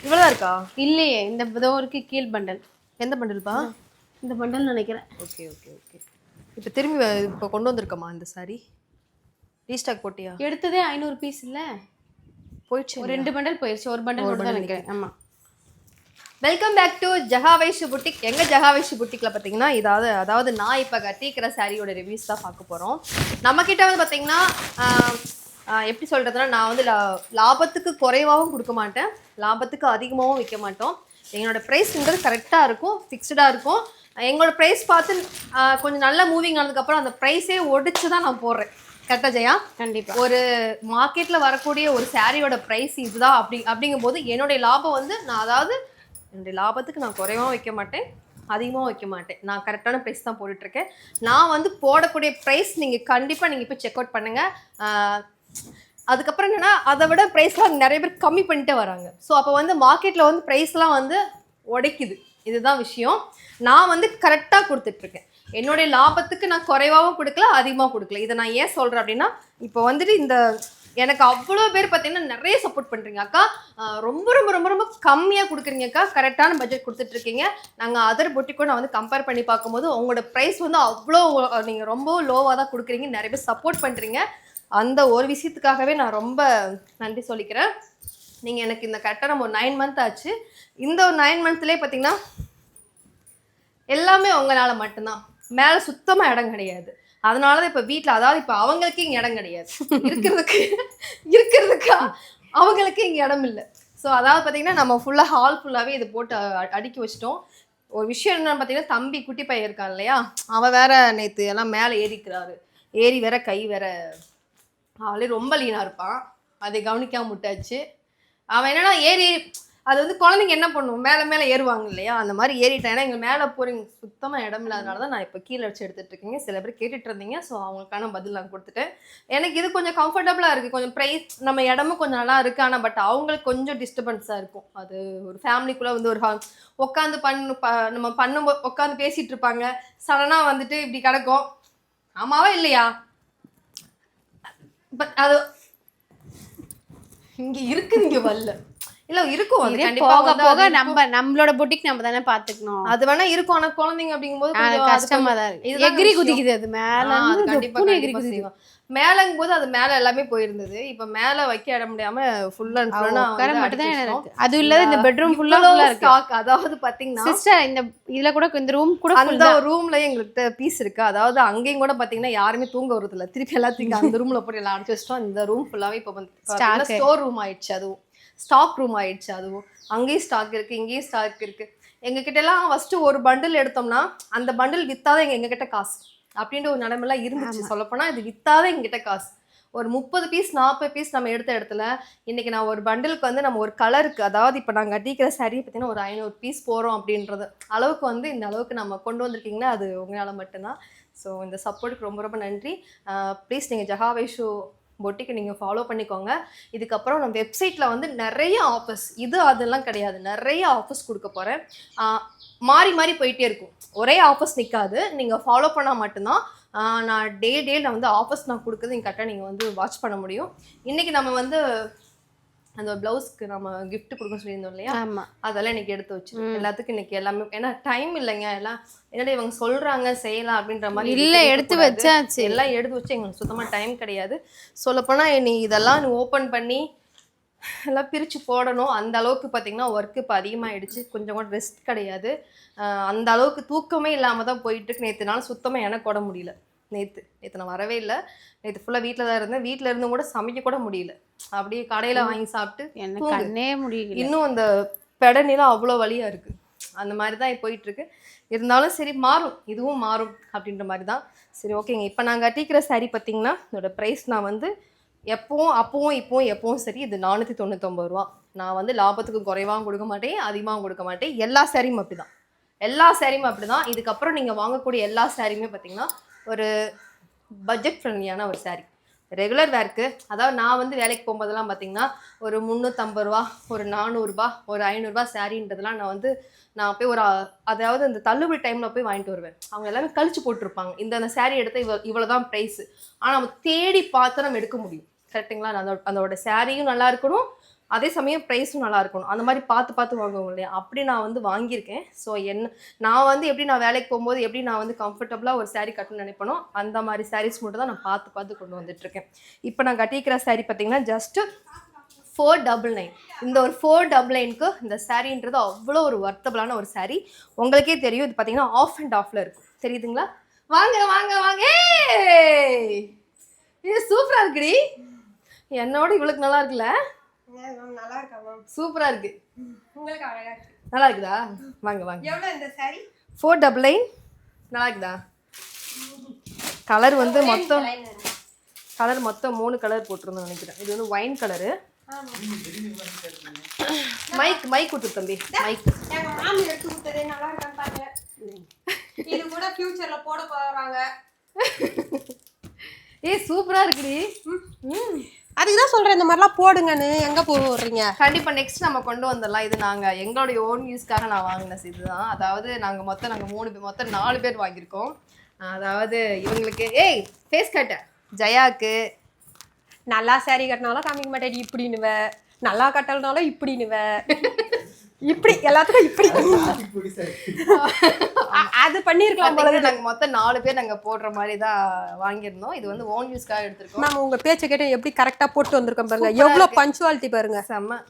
இவ்வளோதான் இருக்கா? இல்லையே, இந்த இதோ இருக்கு கீழ் பண்டல். எந்த பண்டில்ப்பா? இந்த பண்டல் நினைக்கிறேன். Okay okay okay. இப்போ திரும்பி இப்போ கொண்டு வந்திருக்கமா இந்த சாரி? ரீஸ்டாக் போட்டியா? எடுத்ததே 500 பீஸ் இல்ல, போயிடுச்சு. ஒரு 2 பண்டல் போயிடுச்சு, ஒரு பண்டல் மட்டும் தான் நினைக்கிறேன். ஆமா. வெல்கம் பேக் டு ஜஹாவைஷு புட்டிக். எங்கள் ஜஹாவைஷு புட்டிக்கில் பார்த்தீங்கன்னா அதாவது நான் இப்போ கட்டிக்கிற சாரியோட ரிவ்யூஸ் தான் பார்க்க போகிறோம். நம்மக்கிட்ட வந்து பார்த்தீங்கன்னா எப்படி சொல்கிறதுனா, நான் வந்து லாபத்துக்கு குறைவாகவும் கொடுக்க மாட்டேன், லாபத்துக்கு அதிகமாகவும் விற்க மாட்டோம். எங்களோட ப்ரைஸ்ங்கிறது கரெக்டாக இருக்கும், ஃபிக்ஸ்டாக இருக்கும். எங்களோட ப்ரைஸ் பார்த்து கொஞ்சம் நல்ல மூவிங் ஆனதுக்கப்புறம் அந்த ப்ரைஸே ஒடிச்சு தான் நான் போடுறேன். கரெக்டாக ஜெயா? கண்டிப்பாக. ஒரு மார்க்கெட்டில் வரக்கூடிய ஒரு சாரியோட ப்ரைஸ் இதுதான் அப்படிங்கும்போது என்னுடைய லாபம் வந்து நான் என்னுடைய லாபத்துக்கு நான் குறைவாகவும் வைக்க மாட்டேன், அதிகமாகவும் வைக்க மாட்டேன். நான் கரெக்டான ப்ரைஸ் தான் போட்டுட்ருக்கேன். நான் வந்து போடக்கூடிய ப்ரைஸ் நீங்கள் கண்டிப்பாக நீங்கள் போய் செக் அவுட் பண்ணுங்கள். அதுக்கப்புறம் என்னென்னா, அதை விட ப்ரைஸ்லாம் நிறைய பேர் கம்மி பண்ணிட்டே வராங்க. ஸோ அப்போ வந்து மார்க்கெட்டில் வந்து ப்ரைஸ்லாம் வந்து உடைக்குது. இதுதான் விஷயம். நான் வந்து கரெக்டாக கொடுத்துட்ருக்கேன். என்னுடைய லாபத்துக்கு நான் குறைவாகவும் கொடுக்கல, அதிகமாக கொடுக்கல. இதை நான் ஏன் சொல்கிறேன் அப்படின்னா, இப்போ வந்துட்டு இந்த எனக்கு அவ்வளோ பேர் பார்த்தீங்கன்னா நிறைய சப்போர்ட் பண்ணுறீங்க. அக்கா ரொம்ப ரொம்ப ரொம்ப ரொம்ப கம்மியாக கொடுக்குறீங்க அக்கா, கரெக்டான பட்ஜெட் கொடுத்துட்ருக்கீங்க. நாங்கள் அதர் பொட்டிக்கும் நான் வந்து கம்பேர் பண்ணி பார்க்கும்போது உங்களோட ப்ரைஸ் வந்து அவ்வளோ நீங்கள் ரொம்ப லோவாக தான் கொடுக்குறீங்க, நிறைய பேர் சப்போர்ட் பண்ணுறீங்க. அந்த ஒரு விஷயத்துக்காகவே நான் ரொம்ப நன்றி சொல்லிக்கிறேன். நீங்கள் எனக்கு இந்த கரெக்டாக நம்ம ஒரு 9 மந்த் ஆச்சு. இந்த ஒரு 9 மந்த்லேயே பார்த்தீங்கன்னா எல்லாமே உங்களால் மட்டும்தான். மேலே சுத்தமாக இடம் கிடையாது. அதனால தான் இப்போ வீட்டில், அதாவது இப்போ அவங்களுக்கு இங்கே இடம் கிடையாது, இருக்கிறதுக்கா அவங்களுக்கு இங்கே இடம் இல்லை. ஸோ அதாவது பார்த்தீங்கன்னா நம்ம ஃபுல்லாக ஹால் ஃபுல்லாகவே இது போட்டு அடுக்கி வச்சிட்டோம். ஒரு விஷயம் என்னன்னு பார்த்தீங்கன்னா, தம்பி குட்டி பையன் இருக்கான் இல்லையா, அவன் வேற நேற்று எல்லாம் மேலே ஏறிக்கிறாரு. ஏறி வேற கை வேற அவளே ரொம்ப லீனாக இருப்பான். அதை கவனிக்காமல் விட்டாச்சு. அவன் என்னன்னா ஏறி அது வந்து குழந்தைங்க என்ன பண்ணுவோம், மேலே மேலே ஏறுவாங்க இல்லையா, அந்த மாதிரி ஏறிட்டேன். எங்கள் மேலே போகிறீங்க சுத்தமாக இடம் இல்லாதனால தான் நான் இப்போ கீழே வச்சு எடுத்துகிட்டு இருக்கீங்க. சில பேர் கேட்டுட்டு இருந்தீங்க. ஸோ அவங்களுக்கான பதில் நான் கொடுத்துட்டேன். எனக்கு இது கொஞ்சம் கம்ஃபர்டபுளாக இருக்குது, கொஞ்சம் ப்ரைஸ் நம்ம இடமும் கொஞ்சம் நல்லா இருக்குது. ஆனால் பட் அவங்களுக்கு கொஞ்சம் டிஸ்டர்பன்ஸாக இருக்கும். அது ஒரு ஃபேமிலிக்குள்ளே வந்து ஒரு உட்காந்து நம்ம பண்ணும்போது உட்காந்து பேசிகிட்டு இருப்பாங்க, சடனாக வந்துட்டு இப்படி கிடக்கும். ஆமாவா இல்லையா? பட் அது இங்கே இருக்குது, இங்கே வரல இல்ல இருக்கும். அது கண்டிப்பா போக போக நம்மளோட பொட்டிக் நம்ம தானே பாத்துக்கணும். அது வேணா இருக்கும். ஆனா குழந்தைங்க அப்படிங்கும்போது கஷ்டமா தான் இருக்கு. எகிரி குதிக்குது அது மேல, கண்டிப்பா கண்டிப்பா மேலங்கும் போது அது மேல எல்லாமே போயிருந்தது. இப்ப மேல வைக்க இடம் முடியாம ஃபுல் அண்ட் ஃபுல்லா உட்கார மட்டும் தான் இருக்கு. அது இல்ல, இந்த பெட்ரூம் ஃபுல்லா இருக்கு. அதாவது பாத்தீங்கன்னா சிஸ்டர், இந்த இதுல கூட இந்த ரூம் கூட அந்த ரூம்ல எங்களுக்கு பீஸ் இருக்கு. அதாவது அங்கேயும் கூட பாத்தீங்கன்னா யாருமே தூங்க வரது இல்ல. திருப்பி எல்லாத்தையும் அந்த ரூம்ல போட்டு எல்லாம் அடைச்சு வச்சிட்டோம். இந்த ரூம் ஃபுல்லாவே இப்ப ஸ்டோர் ரூம் ஆயிடுச்சு. அதுவும் ஸ்டாக் ரூம் ஆயிடுச்சு. அதுவும் அங்கேயும் ஸ்டாக் இருக்கு, இங்கேயும் ஸ்டாக் இருக்கு. எங்ககிட்ட எல்லாம் ஃபர்ஸ்ட் ஒரு பண்டில் எடுத்தோம்னா அந்த பண்டில் வித்தாதான் எங்ககிட்ட காசு அப்படின்ற ஒரு நிலைமெல்லாம் இருந்துச்சு. சொல்லப்போனா இது வித்தாதான் எங்ககிட்ட காசு. ஒரு 30 பீஸ் 40 பீஸ் நம்ம எடுத்த இடத்துல இன்னைக்கு நான் ஒரு பண்டிலுக்கு வந்து நம்ம ஒரு கலருக்கு, அதாவது இப்போ நாங்கள் கட்டிக்கிற சாரி பார்த்தீங்கன்னா ஒரு 500 பீஸ் போகிறோம் அப்படின்றது அளவுக்கு வந்து இந்த அளவுக்கு நம்ம கொண்டு வந்திருக்கீங்கன்னா அது உங்களால் மட்டும்தான். ஸோ இந்த சப்போர்ட்டுக்கு ரொம்ப ரொம்ப நன்றி. ப்ளீஸ் நீங்கள் ஜஹாவைஷு பொட்டிக்கு நீங்கள் ஃபாலோ பண்ணிக்கோங்க. இதுக்கப்புறம் நம்ம வெப்சைட்டில் வந்து நிறைய ஆஃபர்ஸ், இது அதெல்லாம் கிடையாது, நிறைய ஆஃபர்ஸ் கொடுக்க போகிறேன். மாறி மாறி போயிட்டே இருக்கும், ஒரே ஆஃபர்ஸ் நிற்காது. நீங்கள் ஃபாலோ பண்ணால் மட்டும்தான் நான் நான் வந்து ஆஃபர்ஸ் நான் கொடுக்குறது நீங்கள் கரெக்டாக நீங்கள் வந்து வாட்ச் பண்ண முடியும். இன்றைக்கி நம்ம வந்து அந்த ப்ளவுஸ்க்கு நம்ம கிஃப்ட் கொடுக்க சொல்லியிருந்தோம் இல்லையா, அதெல்லாம் இன்னைக்கு எடுத்து வச்சு எல்லாத்துக்கும் இன்னைக்கு எல்லாமே, ஏன்னா டைம் இல்லைங்க, எல்லாம் என்னடா இவங்க சொல்றாங்க செய்யலாம் அப்படின்ற மாதிரி இல்லை, எடுத்து வச்சாச்சு. எல்லாம் எடுத்து வச்சு எங்களுக்கு சுத்தமாக டைம் கிடையாது. சொல்லப்போனால் நீ இதெல்லாம் நீ ஓப்பன் பண்ணி எல்லாம் பிரித்து போடணும். அந்த அளவுக்கு பார்த்தீங்கன்னா ஒர்க்கு இப்போ அதிகமாகிடுச்சு. கொஞ்சம் கூட ரெஸ்ட் கிடையாது. அந்த அளவுக்கு தூக்கமே இல்லாமல் தான் போயிட்டுருக்கு. நேற்றுனால சுத்தமாக எனக்கு கூட முடியல. நேற்று நான் வரவே இல்லை. நேற்று ஃபுல்லாக வீட்டில் தான் இருந்தேன். வீட்டில் இருந்தும் கூட சமைக்க கூட முடியல. அப்படியே கடையில் வாங்கி சாப்பிட்டு எனக்கு முடியல. இன்னும் அந்த பெடனிலாம் அவ்வளோ வலியாக இருக்குது. அந்த மாதிரி தான் போயிட்டுருக்கு. இருந்தாலும் சரி, மாறும், இதுவும் மாறும் அப்படின்ற மாதிரி தான். சரி, ஓகேங்க. இப்போ நாங்கள் கட்டிக்கிற சாரீ பார்த்தீங்கன்னா இதோட ப்ரைஸ் நான் வந்து எப்பவும் சரி, இது 499 ரூபா. நான் வந்து லாபத்துக்கு குறைவாகவும் கொடுக்க மாட்டேன், அதிகமாகவும் கொடுக்க மாட்டேன். எல்லா சாரியும் அப்படி தான். இதுக்கப்புறம் நீங்கள் வாங்கக்கூடிய எல்லா சாரியுமே பார்த்தீங்கன்னா ஒரு பட்ஜெட் ஃப்ரெண்ட்லியான ஒரு சாரீ, ரெகுலர் வேர்க்கு. அதாவது நான் வந்து வேலைக்கு போகும்போதெல்லாம் பார்த்தீங்கன்னா ஒரு 350 ரூபா, ஒரு 400 ரூபா, ஒரு 500 ரூபா சாரின்றதுலாம் நான் போய் அதாவது இந்த தள்ளுபடி டைமில் போய் வாங்கிட்டு வருவேன். அவங்க எல்லாமே கழிச்சு போட்டிருப்பாங்க, இந்த சாரீ எடுத்தால் இவ்வளோதான் ப்ரைஸு. ஆனால் நம்ம தேடி பார்த்து நம்ம எடுக்க முடியும். கரெக்டுங்களா? அதோட சாரியும் நல்லா இருக்கணும், அதே சமயம் ப்ரைஸும் நல்லா இருக்கணும். அந்த மாதிரி பார்த்து பார்த்து வாங்குவோம் இல்லையா, அப்படி நான் வந்து வாங்கியிருக்கேன். ஸோ நான் வந்து எப்படி நான் வேலைக்கு போகும்போது எப்படி நான் வந்து கம்ஃபர்டபுளாக ஒரு saree கட்டணும்னு நினைப்பேனோ அந்த மாதிரி சாரீஸ் மட்டும் தான் நான் பார்த்து பார்த்து கொண்டு வந்துட்டுருக்கேன். இப்போ நான் கட்டிக்கிற saree பார்த்தீங்கன்னா ஜஸ்ட்டு 499. இந்த ஒரு 499க்கு இந்த சாரீன்றது அவ்வளோ ஒரு வர்த்தபிளான ஒரு saree. உங்களுக்கே தெரியும், இது பார்த்தீங்கன்னா ஆஃப் அண்ட் ஆஃபில் இருக்கும். தெரியுதுங்களா? வாங்க வாங்க வாங்க. இது சூப்பராக இருக்குடி. என்னோட இவளுக்கு நல்லா இருக்குல்ல? நல்லா இருக்கா மேம்? சூப்பராக இருக்கு. உங்களுக்கு அழகா இருக்கு. நல்லா இருக்குதா? வாங்க வாங்க. எவ்வளோ இந்த saree? 499. நல்லா இருக்குதா? கலர் வந்து மொத்தம் 3 கலர் போட்டிருந்தோம் நினைக்கிறேன். இது வந்து ஒயின் கலரு. மைக் விட்டு தம்பி. மைக் எங்க மாமி எடுத்து கொடுத்ததே நல்லா இருக்கான்னு பாருங்க. இது கூட ஃபியூச்சர்ல போட போறாங்க. சூப்பரா இருக்குடி. அதுக்கு தான் சொல்றேன், இந்த மாதிரிலாம் போடுங்கன்னு. எங்க போடுறீங்க? கண்டிப்பா நெக்ஸ்ட் நம்ம கொண்டு வந்துடலாம். இது நாங்க எங்களுடைய ஓன் யூஸ்க்காக நான் வாங்கின இதுதான். அதாவது நாங்க மொத்தம் 4 பேர் வாங்கியிருக்கோம். அதாவது இவங்களுக்கு ஃபேஸ் கட்ட ஜெயாக்கு நல்லா saree கட்டினாலும் காமிக்க மாட்டேடி இப்படின்னுவ, நல்லா கட்டலனாலும் இப்படின்னுவ, இப்படி எல்லாத்துக்கும் இப்படி அது பண்ணிருக்கலாம். நாங்க மொத்தம் 4 பேர் நாங்க போடுற மாதிரி தான் வாங்கியிருந்தோம். இது வந்து ஓன் யூஸ்க்காக எடுத்திருக்கோம். நம்ம உங்க பேச்சை கேட்டு எப்படி கரெக்டா போட்டு வந்திருக்கோம் பாருங்க. எவ்வளவு பஞ்சுவாலிட்டி பாருங்க. செம்ம.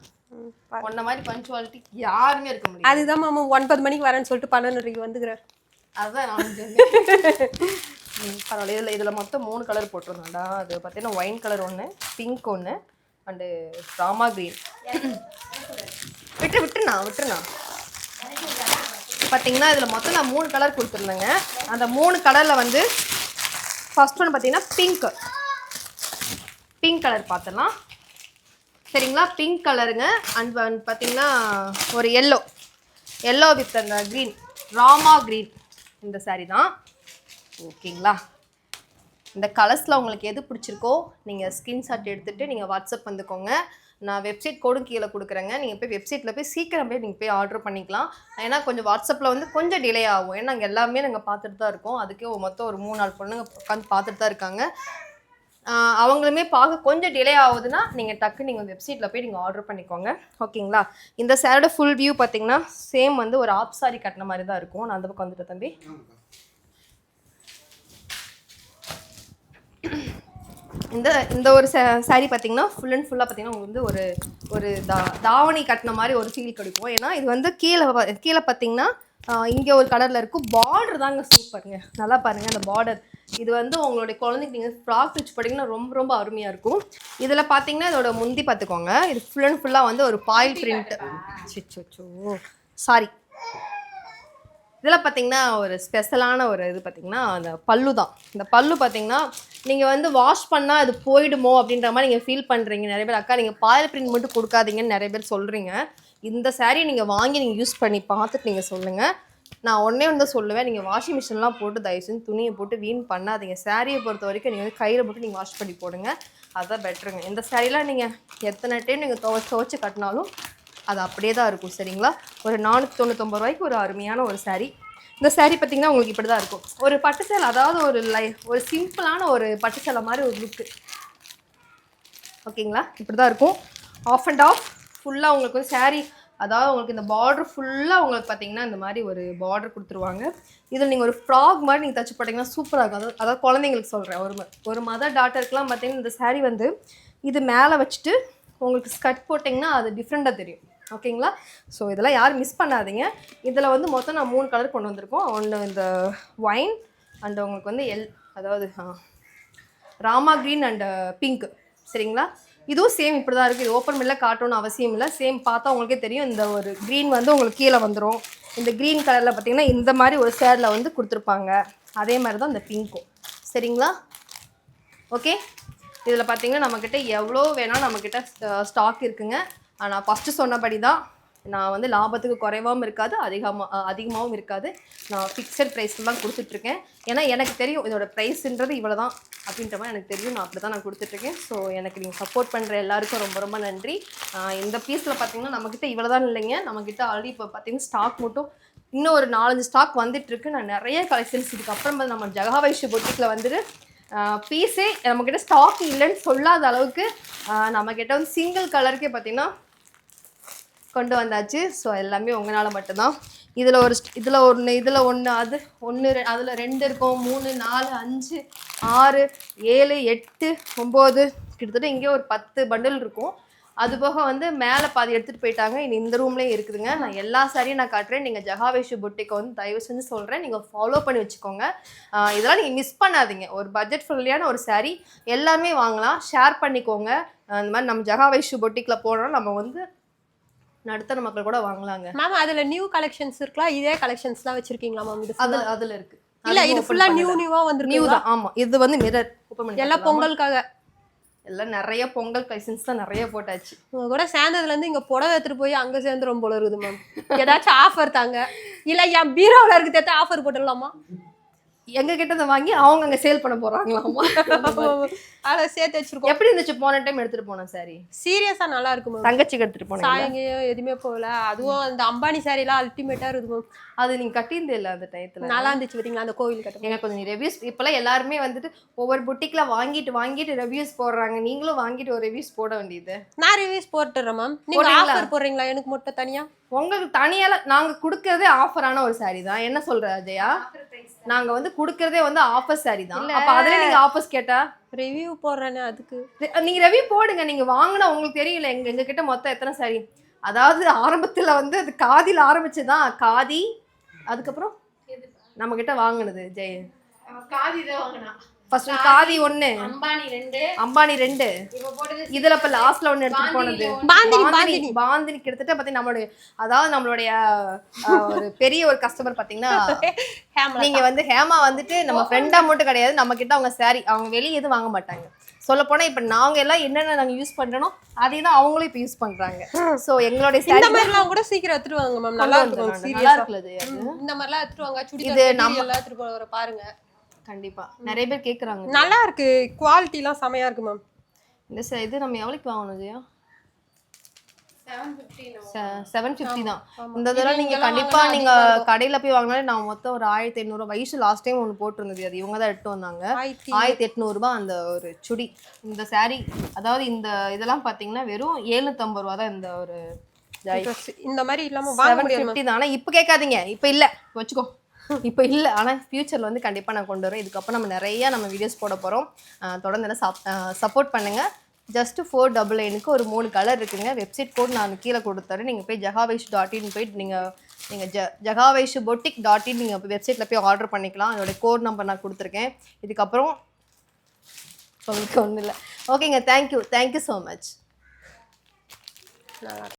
உன்ன மாதிரி பஞ்சுவாலிட்டி யாருமே இருக்க முடியாது. அதுதான் மாமா 9 மணிக்கு வரேன்னு சொல்லிட்டு 12:30 வந்துக்கிறேன். அதுதான் நான் சொன்னேன். பரவாயில்ல. இதில் மொத்தம் 3 கலர் போட்டிருந்தோம்டா. அது பார்த்தீங்கன்னா ஒயின் கலர் ஒன்று, பிங்க் ஒன்று, அண்டு ராமா க்ரீன். விட்டுருண்ணா. பார்த்தீங்கன்னா இதில் மொத்தம் நான் 3 கலர் கொடுத்துருந்தேங்க. அந்த 3 கலரில் வந்து ஃபர்ஸ்ட் ஒன்று பார்த்தீங்கன்னா பிங்க் கலர் பார்த்துடலாம். சரிங்களா? பிங்க் கலருங்க. அண்ட் பார்த்தீங்கன்னா ஒரு எல்லோ வித் அந்த க்ரீன், ராமா க்ரீன். இந்த saree தான். ஓகேங்களா? இந்த கலர்ஸில் உங்களுக்கு எது பிடிச்சிருக்கோ நீங்கள் ஸ்க்ரீன்ஷாட் எடுத்துகிட்டு நீங்கள் வாட்ஸ்அப் வந்துக்கோங்க. நான் வெப்சைட் கோடும் கீழே கொடுக்குறேங்க. நீங்கள் போய் வெப்சைட்டில் போய் சீக்கிரம் நீங்கள் போய் ஆர்டர் பண்ணிக்கலாம். ஏன்னா கொஞ்சம் வாட்ஸ்அப்பில் வந்து கொஞ்சம் டிலே ஆகும். ஏன்னா நாங்கள் எல்லாமே நாங்கள் பார்த்துட்டு தான் இருக்கோம். அதுக்கே மொத்தம் ஒரு 3-4 பொண்ணுங்க உட்காந்து பார்த்துட்டு தான் இருக்காங்க. அவங்களுமே பார்க்க கொஞ்சம் டிலே ஆகுதுன்னா நீங்கள் நீங்கள் வெப்சைட்டில் போய் நீங்கள் ஆர்டர் பண்ணிக்கோங்க. ஓகேங்களா? இந்த சாரியோட ஃபுல் வியூ பார்த்தீங்கன்னா சேம் வந்து ஒரு ஆப் சாரி கட்டின மாதிரி தான் இருக்கும். நான் அந்த பக்கம் வந்துட்டேன் தம்பி. இந்த ஒரு சாரீ பார்த்தீங்கன்னா ஃபுல் அண்ட் ஃபுல்லாக பார்த்தீங்கன்னா உங்களுக்கு வந்து ஒரு தாவணி கட்டின மாதிரி ஒரு ஃபீல் கிடைக்கும். ஏன்னா இது வந்து கீழே பார்த்தீங்கன்னா இங்கே ஒரு கலரில் இருக்கும். பார்டர் தாங்க சூப்பருங்க. நல்லா பாருங்கள் அந்த பார்டர். இது வந்து உங்களுடைய குழந்தைக்கு நீங்கள் ஃப்ராக் ஸ்டிச் பண்ணிங்கன்னா ரொம்ப ரொம்ப அருமையாக இருக்கும். இதில் பார்த்தீங்கன்னா இதோட முந்தி பார்த்துக்கோங்க. இது ஃபுல் அண்ட் ஃபுல்லாக வந்து ஒரு பாயில் பிரிண்ட். சாரி. இதில் பார்த்தீங்கன்னா ஒரு ஸ்பெஷலான ஒரு இது பார்த்தீங்கன்னா அந்த பல்லு தான். இந்த பல்லு பார்த்தீங்கன்னா நீங்கள் வந்து வாஷ் பண்ணால் அது போயிடுமோ அப்படின்ற மாதிரி நீங்கள் ஃபீல் பண்ணுறீங்க. நிறைய பேர் அக்கா நீங்கள் பாயில் பிரிண்ட் மட்டும் கொடுக்காதீங்கன்னு நிறைய பேர் சொல்கிறீங்க. இந்த சாரீ நீங்கள் வாங்கி நீங்கள் யூஸ் பண்ணி பார்த்துட்டு நீங்கள் சொல்லுங்கள். நான் ஒன்றே வந்து சொல்லுவேன், நீங்கள் வாஷிங் மிஷின்லாம் போட்டு தயவு செஞ்சு துணியை போட்டு வீண் பண்ணாதீங்க. சாரியை பொறுத்த வரைக்கும் நீங்கள் வந்து கையில் போட்டு நீங்கள் வாஷ் பண்ணி போடுங்க. அதுதான் பெட்டருங்க. இந்த சாரீலாம் நீங்கள் எத்தனை டைம் நீங்கள் துவைச்சு கட்டினாலும் அது அப்படியே தான் இருக்கும். சரிங்களா? ஒரு 499 ரூபாய்க்கு ஒரு அருமையான ஒரு சாரீ. இந்த சாரீ பார்த்தீங்கன்னா உங்களுக்கு இப்படி தான் இருக்கும். ஒரு பட்டு சேலை, அதாவது ஒரு சிம்பிளான ஒரு பட்டு சேலை மாதிரி ஒரு லுக்கு. ஓகேங்களா? இப்படி தான் இருக்கும். ஆஃப் அண்ட் ஆஃப் ஃபுல்லாக உங்களுக்கு ஒரு சாரீ, அதாவது உங்களுக்கு இந்த பார்டர் ஃபுல்லாக உங்களுக்கு பார்த்தீங்கன்னா இந்த மாதிரி ஒரு பார்டர் கொடுத்துருவாங்க. இதில் நீங்கள் ஒரு ஃப்ராக் மாதிரி நீங்கள் தச்சு போட்டிங்கன்னா சூப்பராக இருக்கும். அதாவது குழந்தைங்களுக்கு சொல்கிறேன். ஒரு மதர் டாட்டருக்குலாம் பார்த்தீங்கன்னா இந்த சாரீ வந்து இது மேலே வச்சுட்டு உங்களுக்கு ஸ்கர்ட் போட்டிங்கன்னா அது டிஃப்ரெண்ட்டாக தெரியும். ஓகேங்களா? ஸோ இதெல்லாம் யாரும் மிஸ் பண்ணாதீங்க. இதில் வந்து மொத்தம் நான் 3 கலர் கொண்டு வந்திருக்கோம். ஒன்று இந்த ஒயின் அண்ட் உங்களுக்கு வந்து அதாவது ராமா க்ரீன் அண்ட் பிங்க். சரிங்களா? இதுவும் சேம் இப்படி தான் இருக்குது. இது ஓப்பன் பண்ணல காட்டணும்னு அவசியம் இல்லை. சேம் பார்த்தா உங்களுக்கே தெரியும். இந்த ஒரு க்ரீன் வந்து உங்களுக்கு கீழே வந்துடும். இந்த க்ரீன் கலரில் பார்த்தீங்கன்னா இந்த மாதிரி ஒரு சேரில் வந்து கொடுத்துருப்பாங்க. அதே மாதிரி தான் இந்த பிங்க்கும். சரிங்களா? ஓகே. இதில் பார்த்தீங்கன்னா நம்மக்கிட்ட எவ்வளோ வேணால் நம்மக்கிட்ட ஸ்டாக் இருக்குங்க. ஆனால் ஃபஸ்ட்டு சொன்னபடி தான் நான் வந்து லாபத்துக்கு குறைவாகவும் இருக்காது, அதிகமாகவும் இருக்காது. நான் ஃபிக்ஸட் ப்ரைஸில் தான் கொடுத்துட்ருக்கேன். ஏன்னா எனக்கு தெரியும் இதோட ப்ரைஸுன்றது இவ்வளோ தான் அப்படின்ற மாதிரி எனக்கு தெரியும். நான் அப்படி தான் நான் கொடுத்துட்ருக்கேன். ஸோ எனக்கு நீங்கள் சப்போர்ட் பண்ணுற எல்லாருக்கும் ரொம்ப ரொம்ப நன்றி. இந்த பீஸில் பார்த்தீங்கன்னா நம்மக்கிட்ட இவ்வளோ தான் இல்லைங்க. நம்மக்கிட்ட ஆல்ரெடி இப்போ பார்த்தீங்கன்னா ஸ்டாக் மட்டும் இன்னும் ஒரு 4-5 ஸ்டாக் வந்துட்டுருக்கு. நான் நிறைய கலெக்ஷன்ஸ் இதுக்கப்புறம் நம்ம ஜகா வைஷ்ய பொட்டிக்கில் வந்துட்டு பீஸே நம்மக்கிட்ட ஸ்டாக் இல்லைன்னு சொல்லாத அளவுக்கு நம்மக்கிட்ட வந்து சிங்கிள் கலருக்கே பார்த்தீங்கன்னா கொண்டு வந்தாச்சு. ஸோ எல்லாமே உங்களால் மட்டும்தான். இதில் ஒன்று அது ஒன்று அதில் 2 இருக்கும், 3 4 5 6 7 8 9 கிட்டத்தட்ட இங்கே ஒரு 10 பண்டில் இருக்கும். அது போக வந்து மேலே பாதி எடுத்துகிட்டு போயிட்டாங்க. இனி இந்த ரூம்லேயே இருக்குதுங்க. நான் எல்லா சாரியும் நான் காட்டுறேன். நீங்கள் ஜகாவேஷு பொட்டிக்கை வந்து தயவு செஞ்சு சொல்கிறேன், நீங்கள் ஃபாலோ பண்ணி வச்சுக்கோங்க. இதெல்லாம் நீங்கள் மிஸ் பண்ணாதீங்க. ஒரு பட்ஜெட் ஃப்ரெண்ட்லியான ஒரு சாரீ எல்லாருமே வாங்கலாம். ஷேர் பண்ணிக்கோங்க. அந்த மாதிரி நம்ம ஜகாவேஷு பொட்டிக்கில் போனோம் நம்ம வந்து நடுத்தர மக்கள் கூட வாங்கலாங்க. மேம் அதுல நியூ கலெக்ஷன்ஸ் இருக்கலாம், இதே கலெக்ஷன்ஸ் தான் வச்சிருக்கீங்களா மேம்? இது அதுல இருக்கு. இல்ல இது ஃபுல்லா நியூவா வந்திருக்கு. நியூ தான். ஆமா இது வந்து மிரர் ஓபன் பண்ணி எல்லாம் பொங்கலுக்காக. எல்லாம் நிறைய பொங்கல் கலெக்ஷன்ஸ் தான் நிறைய போட்டாச்சு. உங்க கூட சேர்ந்ததுல இருந்து இங்க புடவை எடுத்துட்டு போய் அங்க சேர்ந்துரும் போல இருக்குது மேம். ஏதாச்சும் ஆஃபர் தாங்க. இல்ல என் பீரோல இருக்கிறத ஆஃபர் போட்டுடலாமா? எங்க கிட்ட வாங்கி அவங்க அங்க சேல் பண்ண போறாங்களாமா. அத சேர்த்து வச்சிருக்கோம். எப்படி இருந்துச்சு போன டைம் எடுத்துட்டு போன சாரி? சீரியஸா நல்லா இருக்கு மேம். தங்கச்சிக்கு எடுத்துட்டு போனேன். சாயங்க எதுவுமே போகல. அதுவும் அந்த அம்பானி சாரி எல்லாம் அல்டிமேட்டா இருக்கு மேம். அது நீங்க கட்டியிருந்தே இல்ல அந்த டயத்துல. நல்லா இருந்துச்சு பாத்தீங்களா அந்த கோவில் கட்ட. எங்க கொஞ்சம் ரிவ்யூஸ் இப்பெல்லாம் எல்லாருமே வந்துட்டு ஒவ்வொரு புட்டிக்ல வாங்கிட்டு ரிவ்யூஸ் போடுறாங்க. நீங்களும் வாங்கிட்டு ஒரு ரிவ்யூஸ் போட வேண்டியது. நான் ரிவ்யூஸ் போட்டுறேன் மேம். நீங்க ஆஃபர் போடுறீங்களா எனக்கு மட்டும் தனியா? உங்களுக்கு தனியால நாங்க குடுக்கறதே ஆஃபரான ஒரு சாரி தான். என்ன சொல்ற அஜயா? நாங்க வந்து குடுக்கறதே வந்து ஆஃபர் சாரி தான். அப்ப அதுல நீங்க ஆஃபர்ஸ் கேட்டா ரிவ்யூ போடுறேனே அதுக்கு நீங்க ரிவ்யூ போடுங்க. நீங்க வாங்கினா உங்களுக்கு தெரியல எங்க கிட்ட மொத்தம் எத்தனை சாரி. அதாவது ஆரம்பத்துல வந்து அது காதில ஆரம்பிச்சுதான். காதி அதுக்கப்புறம் நம்ம கிட்ட வாங்கினது ஜெய காதி தான் வாங்கினா. ஃபர்ஸ்ட் காதி 1, அம்பானி 2, இதுல இப்ப லாஸ்ட்ல ஒண்ணு எடுத்துட்டு போனது பாந்தினி. கிட்டத்தட்ட பாத்தீங்கன்னா நம்மளுடைய ஒரு பெரிய ஒரு கஸ்டமர் பாத்தீங்கன்னா நீங்க வந்து ஹேமா வந்துட்டு நம்ம ஃப்ரெண்டா மட்டும் கிடையாது. நம்ம கிட்ட அவங்க சாரி அவங்க வெளியே எதுவும் வாங்க மாட்டாங்க. சொல்ல போனா இப்ப நாங்க எல்லாம் என்னென்ன நாங்க யூஸ் பண்றோம் அதே தான் அவங்களும் இப்ப யூஸ் பண்றாங்க. சோ எங்களுடைய இந்த மாதிரி எல்லாம் கூட சீக்கிரம் எடுத்துட்டு வாங்க மேம். நல்லா இருக்கும். நல்லா இருக்குது. இந்த மாதிரி எல்லாம் எடுத்துட்டு வாங்க. சுடிதார் நம்ம எல்லாம் எடுத்துட்டு போற பாருங்க. கண்டிப்பா நிறைய பேர் கேக்குறாங்க. நல்லா இருக்கு. குவாலிட்டி எல்லாம் செமையா இருக்கு மேம். இந்த இது நம்ம எவ்வளவுக்கு வாங்கணும் ஜெயா? 750 தான். இந்த தடவை நீங்க கண்டிப்பா நீங்க கடையில போய் வாங்கினாலே நான் மொத்தம் ஒரு 1500 வயசு லாஸ்ட் டைம் ஒன்று போட்டிருந்தது. அது இவங்க தான் எடுத்து வந்தாங்க. 1800 ரூபாய் அந்த ஒரு சுடி. இந்த சாரி அதாவது இந்த இதெல்லாம் பாத்தீங்கன்னா வெறும் 750 ரூபா தான். இந்த ஒரு இந்த மாதிரி இல்லாம வாங்க முடியாது. 750 தான். ஆனா இப்ப கேட்காதீங்க. இப்ப இல்ல வச்சுக்கோ. இப்போ இல்லை. ஆனால் ஃபியூச்சரில் வந்து கண்டிப்பாக நான் கொண்டு வரேன். இதுக்கப்புறம் நம்ம நிறையா வீடியோஸ் போட போகிறோம். தொடர்ந்து எல்லாம் சப்போர்ட் பண்ணுங்கள். ஜஸ்ட்டு 499க்கு ஒரு 3 கலர் இருக்குங்க. வெப்சைட் கோட் நான் கீழே கொடுத்துறேன். நீங்கள் போய் jagaveishu.in போயிட்டு நீங்கள் jagaveishu.boutique.in நீங்கள் வெப்சைட்டில் போய் ஆர்டர் பண்ணிக்கலாம். அதோடைய கோட் நம்பர் நான் கொடுத்துருக்கேன். இதுக்கப்புறம் உங்களுக்கு ஒன்றும் இல்லை. ஓகேங்க. Thank you so much.